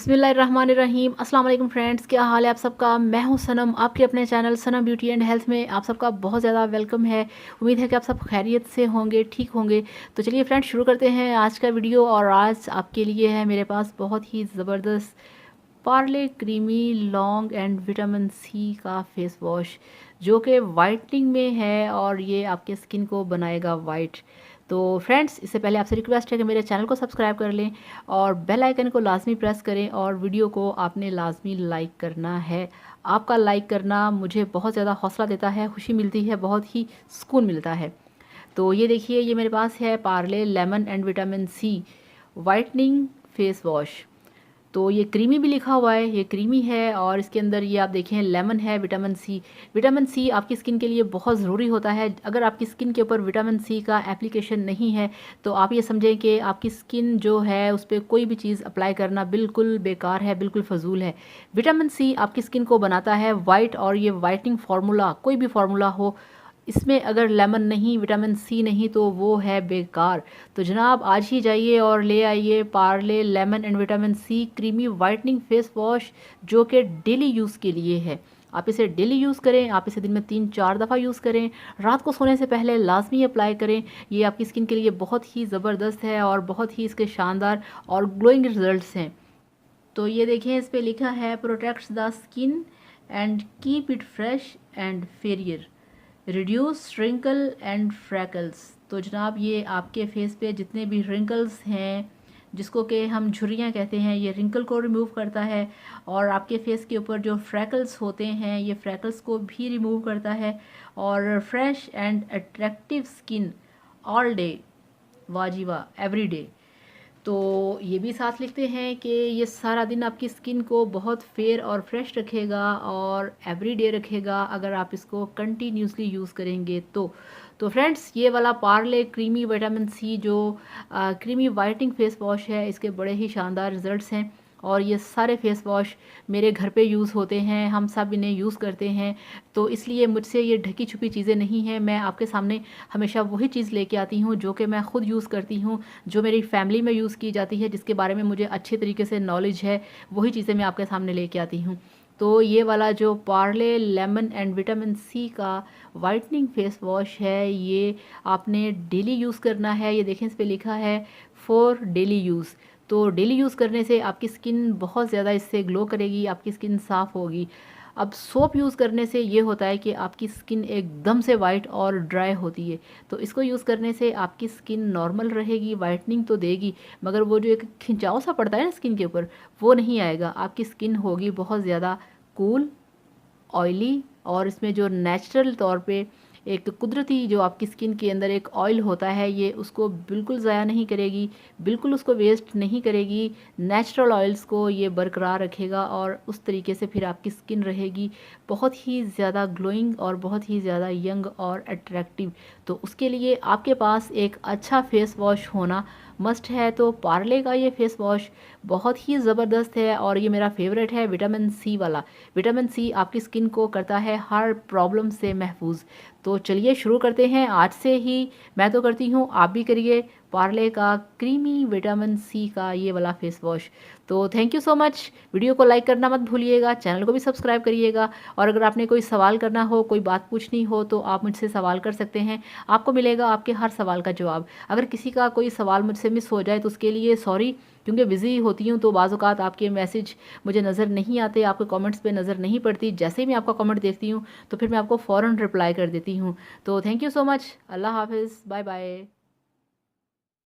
बिस्मिल्लाहिर्रहमानिर्रहीम। अस्सलाम वालेकुम फ्रेंड्स, क्या हाल है आप सबका। मैं हूं सनम, आपके अपने channel Sanam beauty and health में आप सबका बहुत ज़्यादा वेलकम है। उम्मीद है कि आप सब खैरियत से होंगे, ठीक होंगे। तो चलिए फ्रेंड्स शुरू करते हैं आज का वीडियो। और आज आपके लिए है मेरे पास बहुत ही ज़बरदस्त पार्ले क्रीमी लॉन्ग एंड विटामिन सी का फेस वॉश, जो कि वाइटनिंग में है और ये आपके स्किन को बनाएगा वाइट। तो फ्रेंड्स, इससे पहले आपसे रिक्वेस्ट है कि मेरे चैनल को सब्सक्राइब कर लें और बेल आइकन को लाजमी प्रेस करें, और वीडियो को आपने लाजमी लाइक करना है। आपका लाइक करना मुझे बहुत ज़्यादा हौसला देता है, खुशी मिलती है, बहुत ही सुकून मिलता है। तो ये देखिए, ये मेरे पास है Parle lemon and vitamin C whitening face wash. तो ये क्रीमी भी लिखा हुआ है, ये क्रीमी है, और इसके अंदर ये आप देखें लेमन है, विटामिन सी। विटामिन सी आपकी स्किन के लिए बहुत ज़रूरी होता है। अगर आपकी स्किन के ऊपर विटामिन सी का एप्लीकेशन नहीं है तो आप ये समझें कि आपकी स्किन जो है उस पर कोई भी चीज़ अप्लाई करना बिल्कुल बेकार है, बिल्कुल फ़जूल है। विटामिन सी आपकी स्किन को बनाता है वाइट, और ये वाइटनिंग फार्मूला कोई भी फार्मूला हो, इसमें अगर लेमन नहीं, विटामिन सी नहीं, तो वो है बेकार। तो जनाब आज ही जाइए और ले आइए Parle lemon and vitamin C creamy whitening face wash, जो कि डेली यूज़ के लिए है। आप इसे डेली यूज़ करें, आप इसे दिन में 3-4 दफ़ा यूज़ करें, रात को सोने से पहले लाजमी अप्लाई करें। ये आपकी स्किन के लिए बहुत ही ज़बरदस्त है और बहुत ही इसके शानदार और ग्लोइंग रिजल्ट्स हैं। तो ये देखिए, इस पर लिखा है protects the skin and keep it fresh and fairer, reduce wrinkle and freckles. तो जनाब ये आपके फेस पे जितने भी रिंकल्स हैं, जिसको कि हम झुर्रियाँ कहते हैं, ये रिंकल को रिमूव करता है। और आपके फेस के ऊपर जो फ्रैकल्स होते हैं, ये फ्रैकल्स को भी रिमूव करता है। और fresh and attractive skin all day, वाजिबा एवरी डे। तो ये भी साथ लिखते हैं कि ये सारा दिन आपकी स्किन को बहुत फेयर और फ्रेश रखेगा और एवरीडे रखेगा, अगर आप इसको कंटिन्यूसली यूज़ करेंगे तो फ्रेंड्स, ये वाला पार्ले क्रीमी विटामिन सी जो क्रीमी वाइटनिंग फेस वॉश है, इसके बड़े ही शानदार रिजल्ट्स हैं। और ये सारे फेस वॉश मेरे घर पे यूज़ होते हैं, हम सब इन्हें यूज़ करते हैं। तो इसलिए मुझसे ये ढकी छुपी चीज़ें नहीं हैं। मैं आपके सामने हमेशा वही चीज़ लेके आती हूँ जो कि मैं ख़ुद यूज़ करती हूँ, जो मेरी फैमिली में यूज़ की जाती है, जिसके बारे में मुझे अच्छे तरीके से नॉलेज है, वही चीज़ें मैं आपके सामने लेके आती हूँ। तो ये वाला जो Parle lemon and vitamin C का वाइटनिंग फेस वॉश है, ये आपने डेली यूज़ करना है। ये देखें, इस पे लिखा है फॉर डेली यूज़। तो डेली यूज़ करने से आपकी स्किन बहुत ज़्यादा इससे ग्लो करेगी, आपकी स्किन साफ़ होगी। अब सोप यूज़ करने से ये होता है कि आपकी स्किन एकदम से वाइट और ड्राई होती है। तो इसको यूज़ करने से आपकी स्किन नॉर्मल रहेगी, वाइटनिंग तो देगी, मगर वो जो एक खिंचाव सा पड़ता है ना स्किन के ऊपर, वो नहीं आएगा। आपकी स्किन होगी बहुत ज़्यादा कूल, ऑयली, और इसमें जो नेचुरल तौर पे एक कुदरती जो आपकी स्किन के अंदर एक ऑयल होता है, ये उसको बिल्कुल ज़ाया नहीं करेगी, बिल्कुल उसको वेस्ट नहीं करेगी। नेचुरल ऑयल्स को ये बरकरार रखेगा और उस तरीके से फिर आपकी स्किन रहेगी बहुत ही ज़्यादा ग्लोइंग और बहुत ही ज़्यादा यंग और अट्रैक्टिव। तो उसके लिए आपके पास एक अच्छा फेस वॉश होना मस्ट है। तो पार्ले का ये फेस वॉश बहुत ही ज़बरदस्त है और ये मेरा फेवरेट है, विटामिन सी वाला। विटामिन सी आपकी स्किन को करता है हर प्रॉब्लम से महफूज। तो चलिए शुरू करते हैं आज से ही। मैं तो करती हूँ, आप भी करिए पार्ले का क्रीमी विटामिन सी का ये वाला फेस वॉश। तो thank you so much. Video को लाइक करना मत भूलिएगा, चैनल को भी सब्सक्राइब करिएगा। और अगर आपने कोई सवाल करना हो, कोई बात पूछनी हो, तो आप मुझसे सवाल कर सकते हैं, आपको मिलेगा आपके हर सवाल का जवाब। अगर किसी का कोई सवाल मुझसे मिस हो जाए तो उसके लिए सॉरी, क्योंकि बिज़ी होती हूँ तो बाज़ औक़ात आपके मैसेज मुझे नज़र नहीं आते, आपके कमेंट्स पे नज़र नहीं पड़ती। जैसे ही मैं आपका कमेंट देखती हूँ तो फिर मैं आपको फ़ौरन रिप्लाई कर देती हूँ। तो थैंक यू सो मच। अल्लाह हाफ़िज़, बाय बाय।